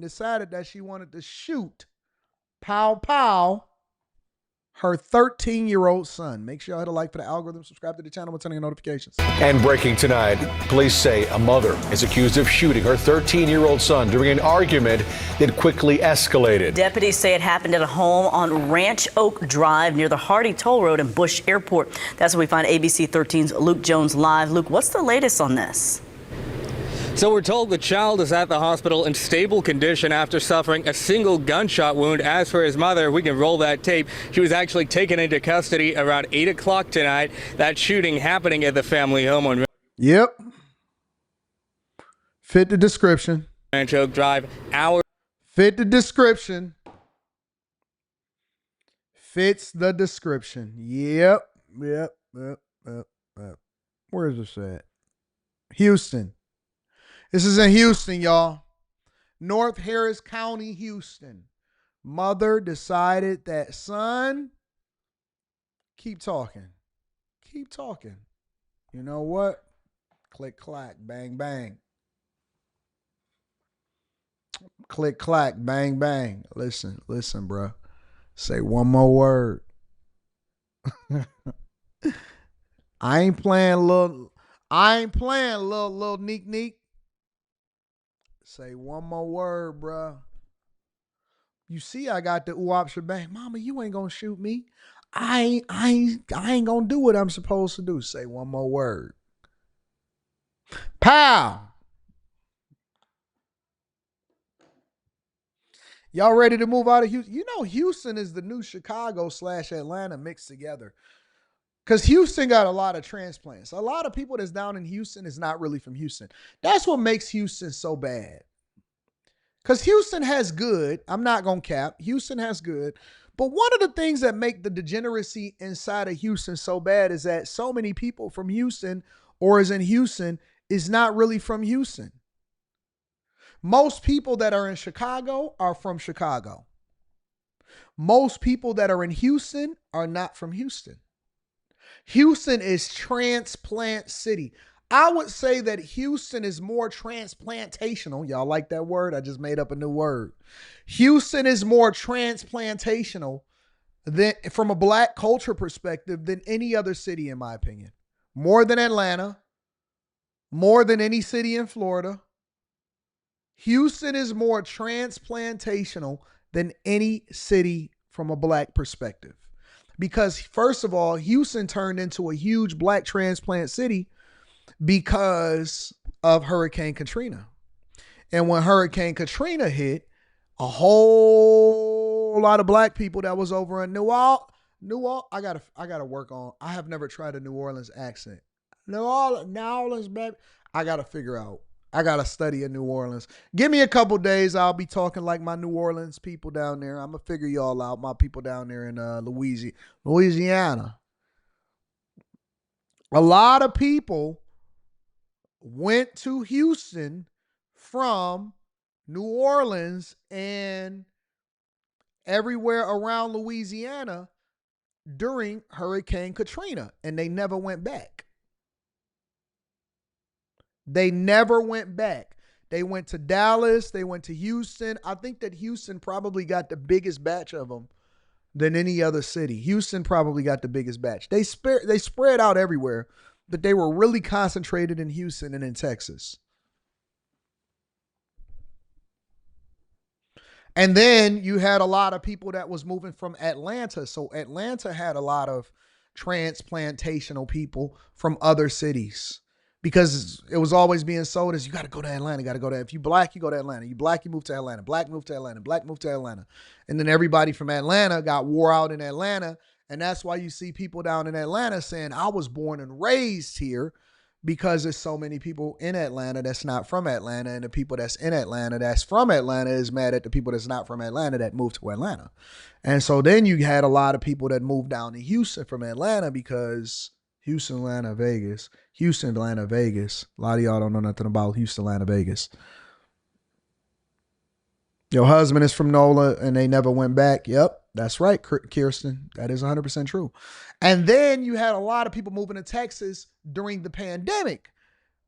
decided that she wanted to shoot pow pow her 13-year-old son. Make sure y'all hit a like for the algorithm, subscribe to the channel, and turn on your notifications. And breaking tonight, police say a mother is accused of shooting her 13-year-old son during an argument that quickly escalated. Deputies say it happened at a home on Ranch Oak Drive near the Hardy Toll Road and Bush Airport. That's where we find ABC 13's Luke Jones live. Luke, what's the latest on this? So we're told the child is at the hospital in stable condition after suffering a single gunshot wound. As for his mother, we can roll that tape. She was actually taken into custody around 8 o'clock tonight. That shooting happening at the family home on Yep. Fit the description. Ranch Oak Drive. Fit the description. Fits the description. Yep. Where is this at? Houston. This is in Houston, y'all. North Harris County, Houston. Mother decided that, son, keep talking. Keep talking. You know what? Click, clack, bang, bang. Click, clack, bang, bang. Listen, bro. Say one more word. I ain't playing little neek neek. Say one more word, bruh. You see, I got the ooh-op shebang. Mama, you ain't gonna shoot me. I ain't gonna do what I'm supposed to do. Say one more word. Pow! Y'all ready to move out of Houston? You know, Houston is the new Chicago / Atlanta mixed together. Because Houston got a lot of transplants. A lot of people that's down in Houston is not really from Houston. That's what makes Houston so bad. Because Houston has good. I'm not going to cap. Houston has good. But one of the things that make the degeneracy inside of Houston so bad is that so many people from Houston or is in Houston is not really from Houston. Most people that are in Chicago are from Chicago. Most people that are in Houston are not from Houston. Houston is transplant city. I would say that Houston is more transplantational. Y'all like that word? I just made up a new word. Houston is more transplantational than, from a black culture perspective, than any other city, in my opinion. More than Atlanta, more than any city in Florida. Houston is more transplantational than any city from a black perspective. Because first of all, Houston turned into a huge black transplant city because of Hurricane Katrina. And when Hurricane Katrina hit, a whole lot of black people that was over in New Orleans, I gotta work on. I have never tried a New Orleans accent. New Orleans, baby. I gotta figure out. I got to study in New Orleans. Give me a couple days. I'll be talking like my New Orleans people down there. I'm going to figure y'all out, my people down there in Louisiana. A lot of people went to Houston from New Orleans and everywhere around Louisiana during Hurricane Katrina, and they never went back. They never went back. They went to Dallas. They went to Houston. I think that Houston probably got the biggest batch of them than any other city. Houston probably got the biggest batch. They spread out everywhere, but they were really concentrated in Houston and in Texas. And then you had a lot of people that was moving from Atlanta. So Atlanta had a lot of transplantational people from other cities. Because it was always being sold as you got to go to Atlanta, got to go there. If you black, you go to Atlanta. You black, you move to Atlanta. Black, move to Atlanta. Black, move to Atlanta. And then everybody from Atlanta got wore out in Atlanta. And that's why you see people down in Atlanta saying, I was born and raised here, because there's so many people in Atlanta that's not from Atlanta. And the people that's in Atlanta that's from Atlanta is mad at the people that's not from Atlanta that moved to Atlanta. And so then you had a lot of people that moved down to Houston from Atlanta because Houston, Atlanta, Vegas. Houston, Atlanta, Vegas. A lot of y'all don't know nothing about Houston, Atlanta, Vegas. Your husband is from NOLA and they never went back. Yep, that's right, Kirsten. That is 100% true. And then you had a lot of people moving to Texas during the pandemic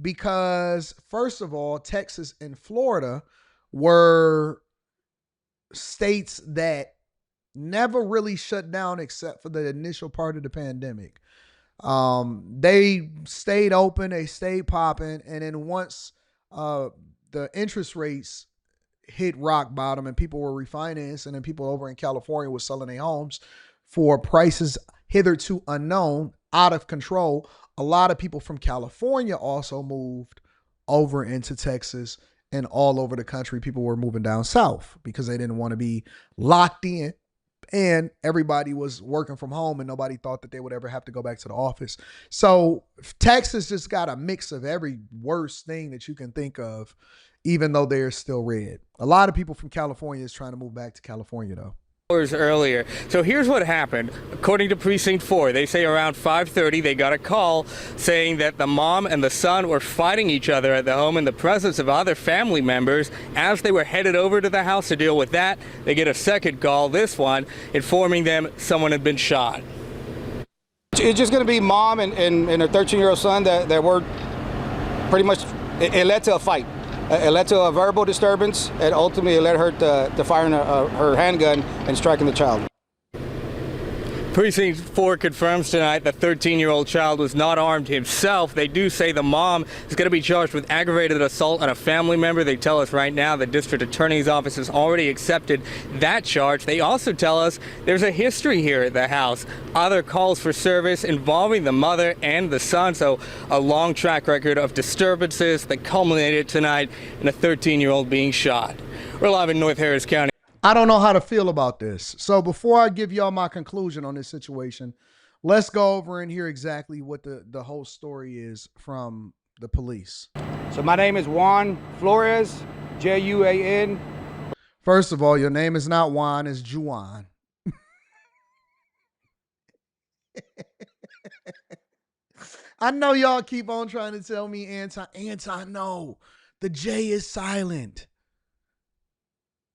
because, first of all, Texas and Florida were states that never really shut down except for the initial part of the pandemic. They stayed open, they stayed popping, and then once the interest rates hit rock bottom and people were refinancing and people over in California were selling their homes for prices hitherto unknown, out of control, a lot of people from California also moved over into Texas, and all over the country people were moving down south because they didn't want to be locked in, and everybody was working from home and nobody thought that they would ever have to go back to the office. So Texas just got a mix of every worst thing that you can think of, even though they're still red. A lot of people from California is trying to move back to California though. Hours earlier. So here's what happened. According to Precinct 4, they say around 5:30 they got a call saying that the mom and the son were fighting each other at the home in the presence of other family members. As they were headed over to the house to deal with that, they get a second call, this one, informing them someone had been shot. It's just going to be mom and her 13-year-old son that were pretty much, it led to a fight. It led to a verbal disturbance, and ultimately it led her to firing her handgun and striking the child. Precinct 4 confirms tonight the 13-year-old child was not armed himself. They do say the mom is going to be charged with aggravated assault on a family member. They tell us right now the district attorney's office has already accepted that charge. They also tell us there's a history here at the house. Other calls for service involving the mother and the son. So a long track record of disturbances that culminated tonight in a 13-year-old being shot. We're live in North Harris County. I don't know how to feel about this. So before I give y'all my conclusion on this situation, let's go over and hear exactly what the whole story is from the police. So my name is Juan Flores, Juan. First of all, your name is not Juan, it's Juan. I know y'all keep on trying to tell me Anton, no. The J is silent.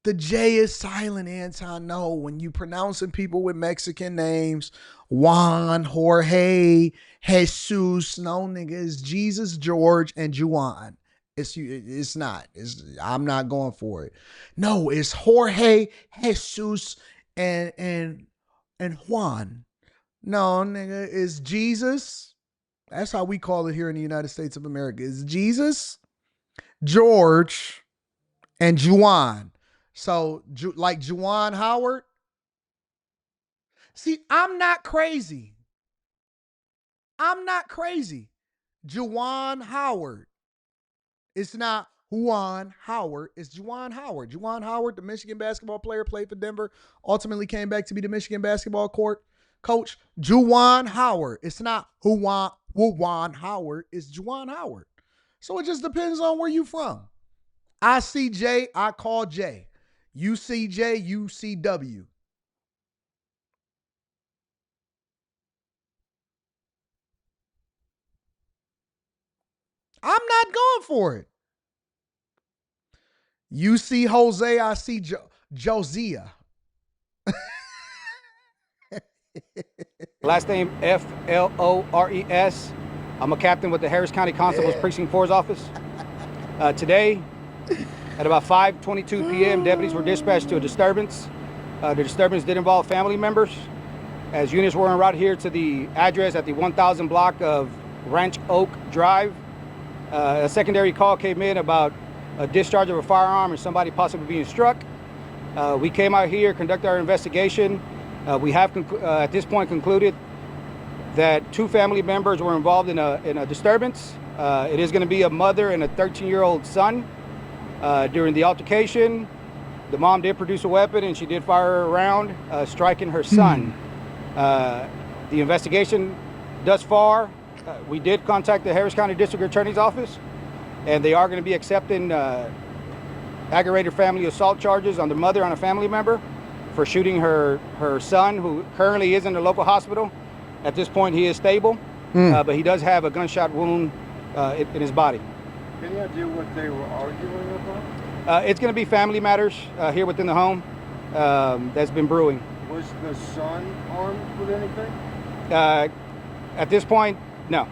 The J is silent, Anton. No, when you pronouncing people with Mexican names, Juan, Jorge, Jesus, no, nigga, it's Jesus, George, and Juan. It's not. I'm not going for it. No, it's Jorge, Jesus, and Juan. No, nigga, it's Jesus. That's how we call it here in the United States of America. It's Jesus, George, and Juan. So, like Juwan Howard. See, I'm not crazy. Juwan Howard. It's not Juan Howard. It's Juwan Howard. Juwan Howard, the Michigan basketball player, played for Denver, ultimately came back to be the Michigan basketball coach. Juwan Howard. It's not Juwan Howard. It's Juwan Howard. So it just depends on where you from. I see J, I call J. UCJ, UCW. I'm not going for it. You see Jose, I see Josiah. Last name Flores. I'm a captain with the Harris County Constable's Precinct 4's office. Today, at about 5:22 p.m., deputies were dispatched to a disturbance. The disturbance did involve family members, as units were en route here to the address at the 1000 block of Ranch Oak Drive. A secondary call came in about a discharge of a firearm and somebody possibly being struck. We came out here, conducted our investigation. We have at this point concluded that 2 family members were involved in a disturbance. It is going to be a mother and a 13-year-old son. During the altercation, the mom did produce a weapon and she did fire a round, striking her son. The investigation thus far, we did contact the Harris County District Attorney's Office, and they are going to be accepting aggravated family assault charges on the mother and a family member for shooting her son, who currently is in the local hospital. At this point, he is stable, but he does have a gunshot wound in his body. Any idea what they were arguing about? It's going to be family matters here within the home that's been brewing. Was the son armed with anything? At this point, no.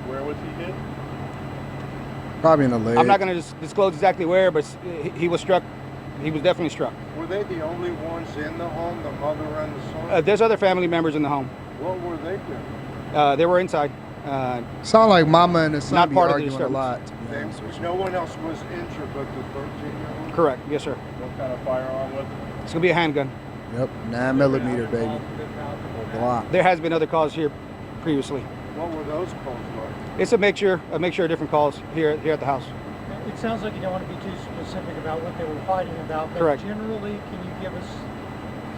Where was he hit? Probably in the leg. I'm not going to disclose exactly where, but he was struck. He was definitely struck. Were they the only ones in the home, the mother and the son? There's other family members in the home. What were they doing? They were inside. Sound like mama and the son Not be part of the arguing a lot. No one else was injured but the 13-year-old? Correct. Yes, sir. What kind of firearm was it? It's going to be a handgun. Yep, 9mm, baby. Block. There has been other calls here previously. What were those calls like? It's a mixture of different calls here at the house. It sounds like you don't want to be too specific about what they were fighting about, but Correct. generally, can you give us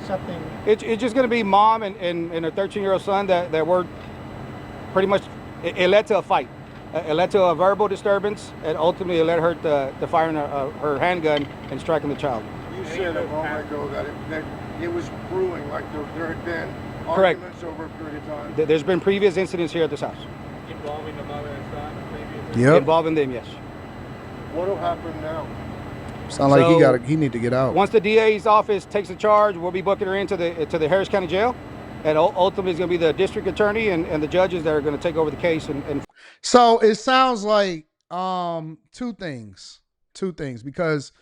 something? It's just going to be mom and a 13-year-old son that were pretty much, it led to a fight. It led to a verbal disturbance, and ultimately it led her to firing her handgun and striking the child. You said a moment ago that it was brewing, like there had been Correct. arguments over a period of time. There's been previous incidents here at this house. Involving the mother and son previously? Yep. Involving them, yes. What will happen now? Sound like he need to get out. Once the DA's office takes the charge, we'll be booking her into the Harris County Jail, and ultimately it's going to be the district attorney and the judges that are going to take over the case. And So it sounds like two things, because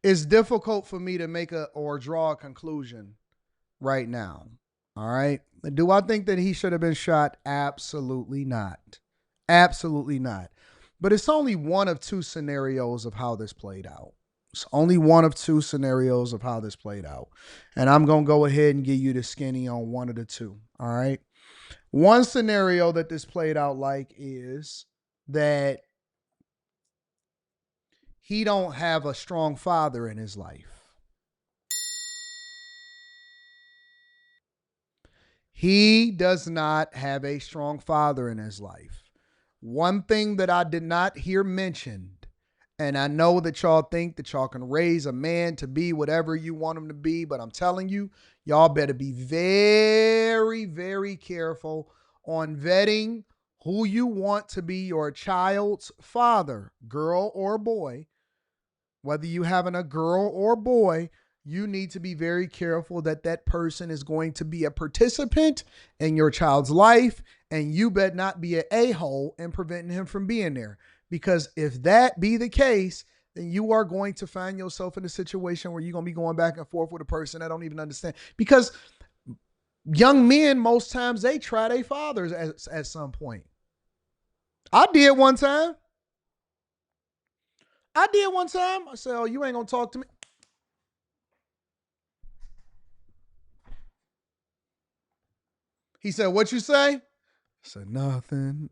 it's difficult for me to make or draw a conclusion right now. All right. Do I think that he should have been shot? Absolutely not. Absolutely not. But it's only one of two scenarios of how this played out. It's only one of two scenarios of how this played out. And I'm going to go ahead and give you the skinny on one of the two. All right. One scenario that this played out like is that he don't have a strong father in his life. He does not have a strong father in his life. One thing that I did not hear mentioned, and I know that y'all think that y'all can raise a man to be whatever you want him to be, but I'm telling you, y'all better be very, very careful on vetting who you want to be your child's father, girl or boy. Whether you having a girl or boy, you need to be very careful that that person is going to be a participant in your child's life, and you better not be an a-hole in preventing him from being there. Because if that be the case, then you are going to find yourself in a situation where you're going to be going back and forth with a person that don't even understand. Because young men, most times, they try their fathers at some point. I did one time. I said, oh, you ain't going to talk to me. He said, what you say? I said, nothing.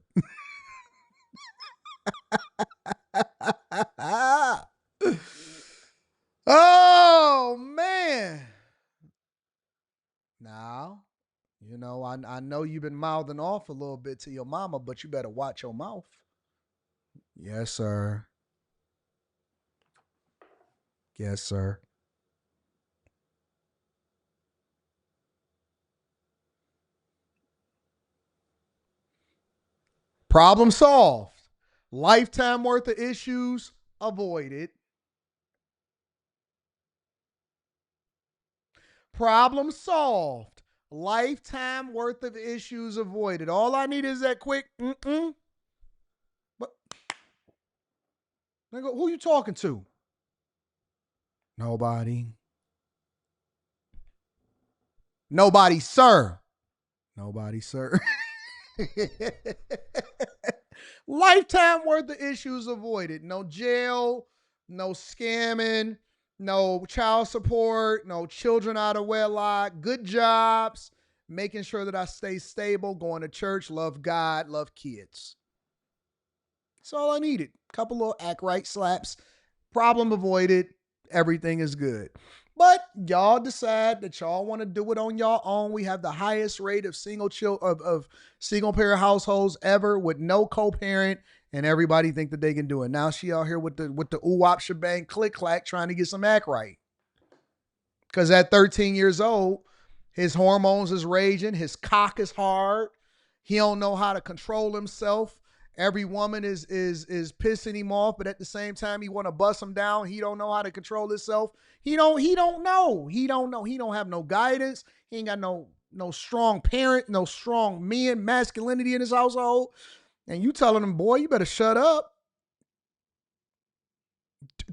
Oh, man. Now, you know, I know you've been mouthing off a little bit to your mama, but you better watch your mouth. Yes, sir. Yes, sir. Problem solved. Lifetime worth of issues avoided. Problem solved. Lifetime worth of issues avoided. All I need is that quick But nigga, who you talking to? Nobody. Nobody, sir. Nobody, sir. Lifetime worth of issues avoided. No jail, no scamming, no child support, no children out of wedlock, good jobs, making sure that I stay stable, going to church, love God, love kids. That's all I needed. Couple little act right slaps, problem avoided, everything is good. But y'all decide that y'all want to do it on your own. We have the highest rate of single parent households ever with no co-parent, and everybody think that they can do it. Now she out here with the ooh-wop shebang click clack trying to get some act right. Because at 13 years old, his hormones is raging, his cock is hard, he don't know how to control himself. Every woman is pissing him off, but at the same time, he want to bust him down. He don't know how to control himself. He don't know. He don't have no guidance. He ain't got no strong parent, no strong masculinity in his household. And you telling him, boy, you better shut up.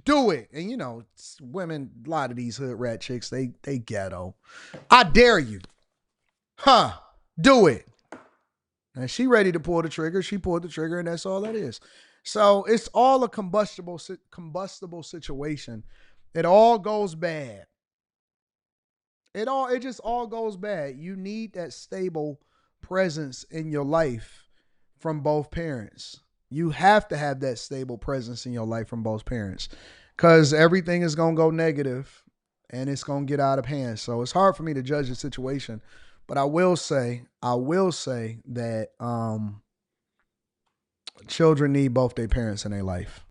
Do it. And you know, women, a lot of these hood rat chicks, they ghetto. I dare you. Huh. Do it. And she ready to pull the trigger. She pulled the trigger, and that's all that is. So it's all a combustible situation. It all goes bad. It just all goes bad. You need that stable presence in your life from both parents. You have to have that stable presence in your life from both parents, because everything is going to go negative and it's going to get out of hand. So it's hard for me to judge the situation, but I will say that children need both their parents in their life.